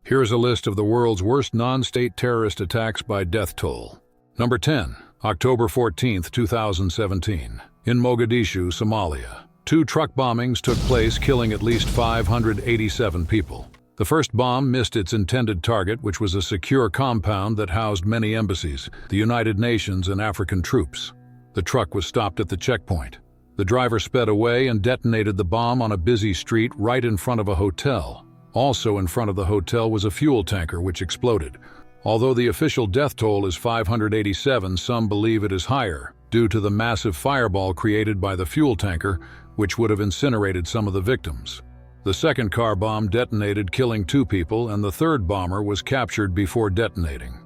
Here is a list of the world's worst non-state terrorist attacks by death toll. Number 10. October 14, 2017. In Mogadishu, Somalia. 2 truck bombings took place, killing at least 587 people. The first bomb missed its intended target, which was a secure compound that housed many embassies, the United Nations, and African troops. The truck was stopped at the checkpoint. The driver sped away and detonated the bomb on a busy street right in front of a hotel. Also in front of the hotel was a fuel tanker which exploded. Although the official death toll is 587, some believe it is higher, due to the massive fireball created by the fuel tanker, which would have incinerated some of the victims. The second car bomb detonated, killing 2 people, and the third bomber was captured before detonating.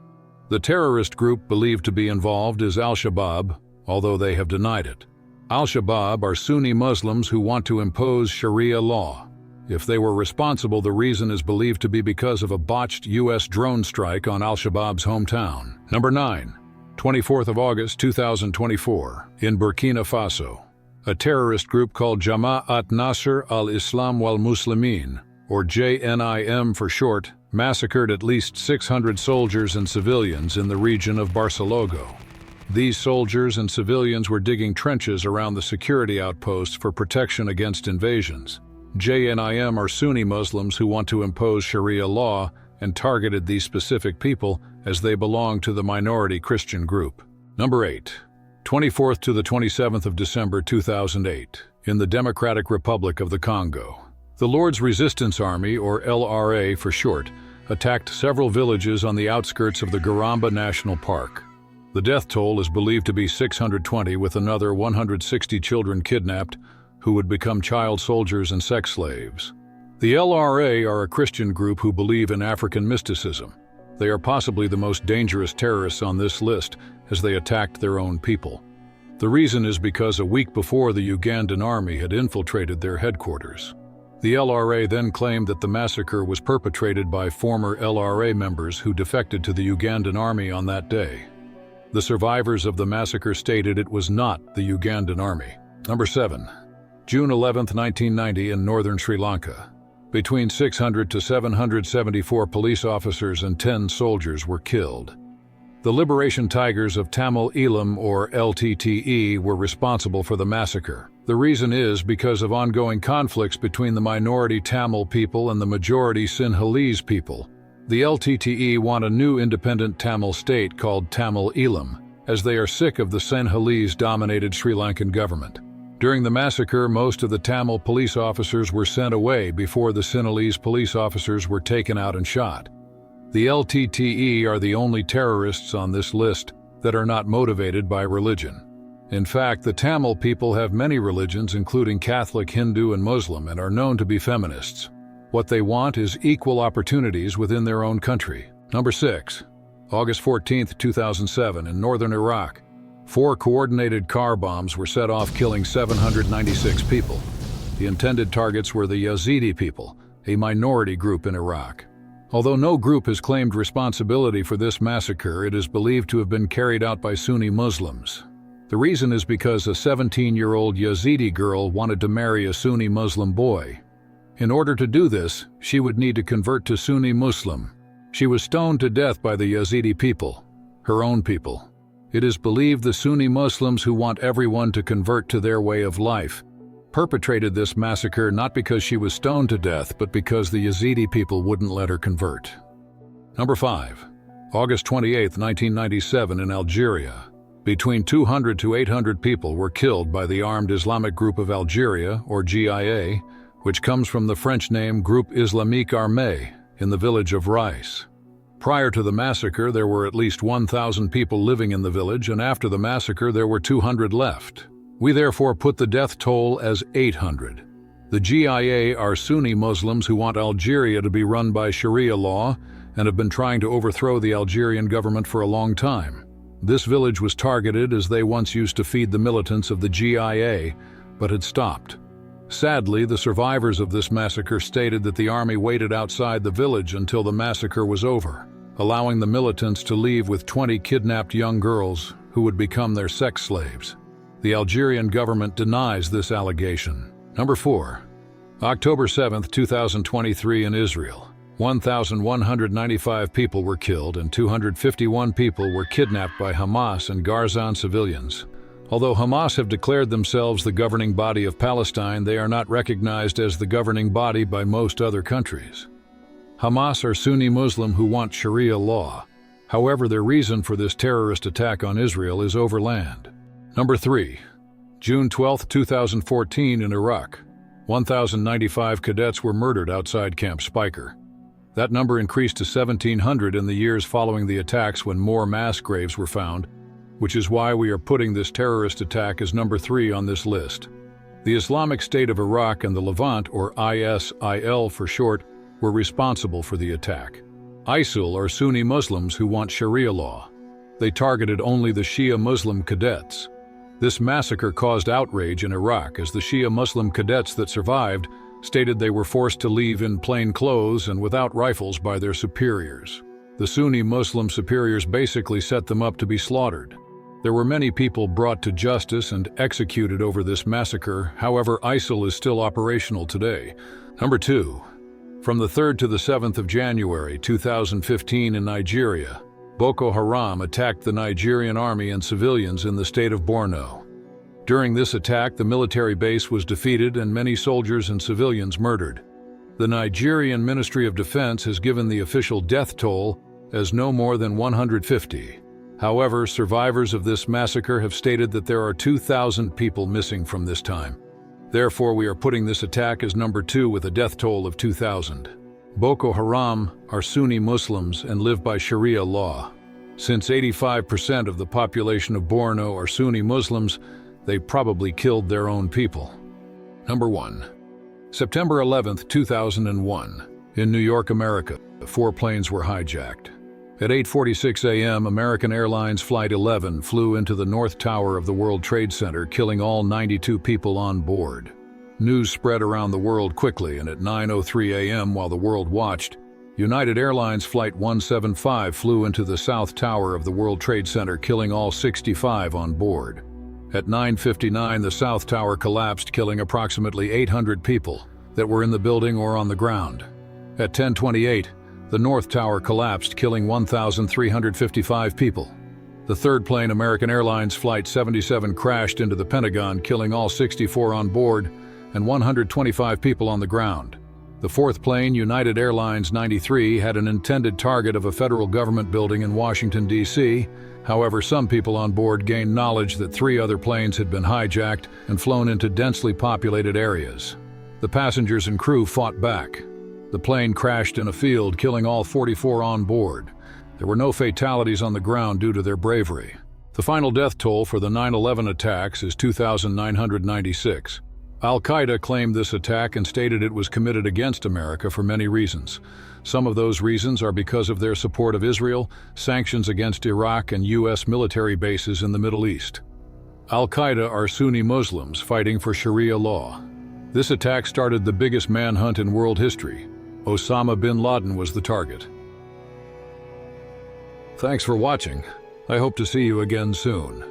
The terrorist group believed to be involved is al-Shabaab, although they have denied it. Al-Shabaab are Sunni Muslims who want to impose Sharia law. If they were responsible, the reason is believed to be because of a botched U.S. drone strike on al-Shabaab's hometown. Number 9. 24th of August 2024, in Burkina Faso. A terrorist group called Jama'at Nasr al-Islam wal-Muslimin, or JNIM for short, massacred at least 600 soldiers and civilians in the region of Barsalogho. These soldiers and civilians were digging trenches around the security outposts for protection against invasions. JNIM are Sunni Muslims who want to impose Sharia law and targeted these specific people as they belong to the minority Christian group. Number 8. 24th to the 27th of December 2008, in the Democratic Republic of the Congo. The Lord's Resistance Army, or LRA for short, attacked several villages on the outskirts of the Garamba National Park. The death toll is believed to be 620, with another 160 children kidnapped, who would become child soldiers and sex slaves. The LRA are a Christian group who believe in African mysticism. They are possibly the most dangerous terrorists on this list, as they attacked their own people. The reason is because a week before the Ugandan army had infiltrated their headquarters. The LRA then claimed that the massacre was perpetrated by former LRA members who defected to the Ugandan army on that day. The survivors of the massacre stated it was not the Ugandan army. Number 7. June 11, 1990, in northern Sri Lanka. Between 600 to 774 police officers and 10 soldiers were killed. The Liberation Tigers of Tamil Eelam, or LTTE, were responsible for the massacre. The reason is because of ongoing conflicts between the minority Tamil people and the majority Sinhalese people. The LTTE want a new independent Tamil state called Tamil Eelam, as they are sick of the Sinhalese-dominated Sri Lankan government. During the massacre, most of the Tamil police officers were sent away before the Sinhalese police officers were taken out and shot. The LTTE are the only terrorists on this list that are not motivated by religion. In fact, the Tamil people have many religions, including Catholic, Hindu, and Muslim, and are known to be feminists. What they want is equal opportunities within their own country. Number 6. August 14, 2007, in northern Iraq. 4 coordinated car bombs were set off, killing 796 people. The intended targets were the Yazidi people, a minority group in Iraq. Although no group has claimed responsibility for this massacre, it is believed to have been carried out by Sunni Muslims. The reason is because a 17-year-old Yazidi girl wanted to marry a Sunni Muslim boy. In order to do this, she would need to convert to Sunni Muslim. She was stoned to death by the Yazidi people, her own people. It is believed the Sunni Muslims, who want everyone to convert to their way of life, perpetrated this massacre not because she was stoned to death, but because the Yazidi people wouldn't let her convert. Number 5. August 28, 1997, in Algeria. Between 200 to 800 people were killed by the Armed Islamic Group of Algeria, or GIA, which comes from the French name Groupe Islamique Armée, in the village of Rais. Prior to the massacre, there were at least 1,000 people living in the village, and after the massacre, there were 200 left. We therefore put the death toll as 800. The GIA are Sunni Muslims who want Algeria to be run by Sharia law and have been trying to overthrow the Algerian government for a long time. This village was targeted as they once used to feed the militants of the GIA, but had stopped. Sadly, the survivors of this massacre stated that the army waited outside the village until the massacre was over, allowing the militants to leave with 20 kidnapped young girls who would become their sex slaves. The Algerian government denies this allegation. Number 4. October 7, 2023, in Israel. 1,195 people were killed and 251 people were kidnapped by Hamas and Garzan civilians. Although Hamas have declared themselves the governing body of Palestine, they are not recognized as the governing body by most other countries. Hamas are Sunni Muslim who want Sharia law. However, their reason for this terrorist attack on Israel is overland. Number 3. June 12, 2014 in Iraq. 1,095 cadets were murdered outside Camp Speicher. That number increased to 1,700 in the years following the attacks when more mass graves were found, which is why we are putting this terrorist attack as number 3 on this list. The Islamic State of Iraq and the Levant, or ISIL for short, were responsible for the attack. ISIL are Sunni Muslims who want Sharia law. They targeted only the Shia Muslim cadets. This massacre caused outrage in Iraq as the Shia Muslim cadets that survived stated they were forced to leave in plain clothes and without rifles by their superiors. The Sunni Muslim superiors basically set them up to be slaughtered. There were many people brought to justice and executed over this massacre. However, ISIL is still operational today. Number 2. From the 3rd to the 7th of January 2015 in Nigeria, Boko Haram attacked the Nigerian army and civilians in the state of Borno. During this attack, the military base was defeated and many soldiers and civilians murdered. The Nigerian Ministry of Defense has given the official death toll as no more than 150. However, survivors of this massacre have stated that there are 2,000 people missing from this time. Therefore, we are putting this attack as number 2 with a death toll of 2,000. Boko Haram are Sunni Muslims and live by Sharia law. Since 85% of the population of Borno are Sunni Muslims, they probably killed their own people. Number 1. September 11, 2001. In New York, America, 4 planes were hijacked. At 8:46 a.m., American Airlines Flight 11 flew into the North Tower of the World Trade Center, killing all 92 people on board. News spread around the world quickly, and at 9:03 a.m., while the world watched, United Airlines Flight 175 flew into the South Tower of the World Trade Center, killing all 65 on board. At 9:59, the South Tower collapsed, killing approximately 800 people that were in the building or on the ground. At 10:28, the North Tower collapsed, killing 1,355 people. The third plane, American Airlines Flight 77, crashed into the Pentagon, killing all 64 on board and 125 people on the ground. The fourth plane, United Airlines 93, had an intended target of a federal government building in Washington, D.C. However, some people on board gained knowledge that 3 other planes had been hijacked and flown into densely populated areas. The passengers and crew fought back. The plane crashed in a field, killing all 44 on board. There were no fatalities on the ground due to their bravery. The final death toll for the 9/11 attacks is 2,996. Al-qaeda claimed this attack and stated it was committed against America for many reasons. Some of those reasons are because of their support of Israel, sanctions against Iraq, and U.S. military bases in the Middle East. Al-qaeda are Sunni Muslims fighting for Sharia law. This attack started the biggest manhunt in world history. Osama bin Laden was the target. Thanks for watching. I hope to see you again soon.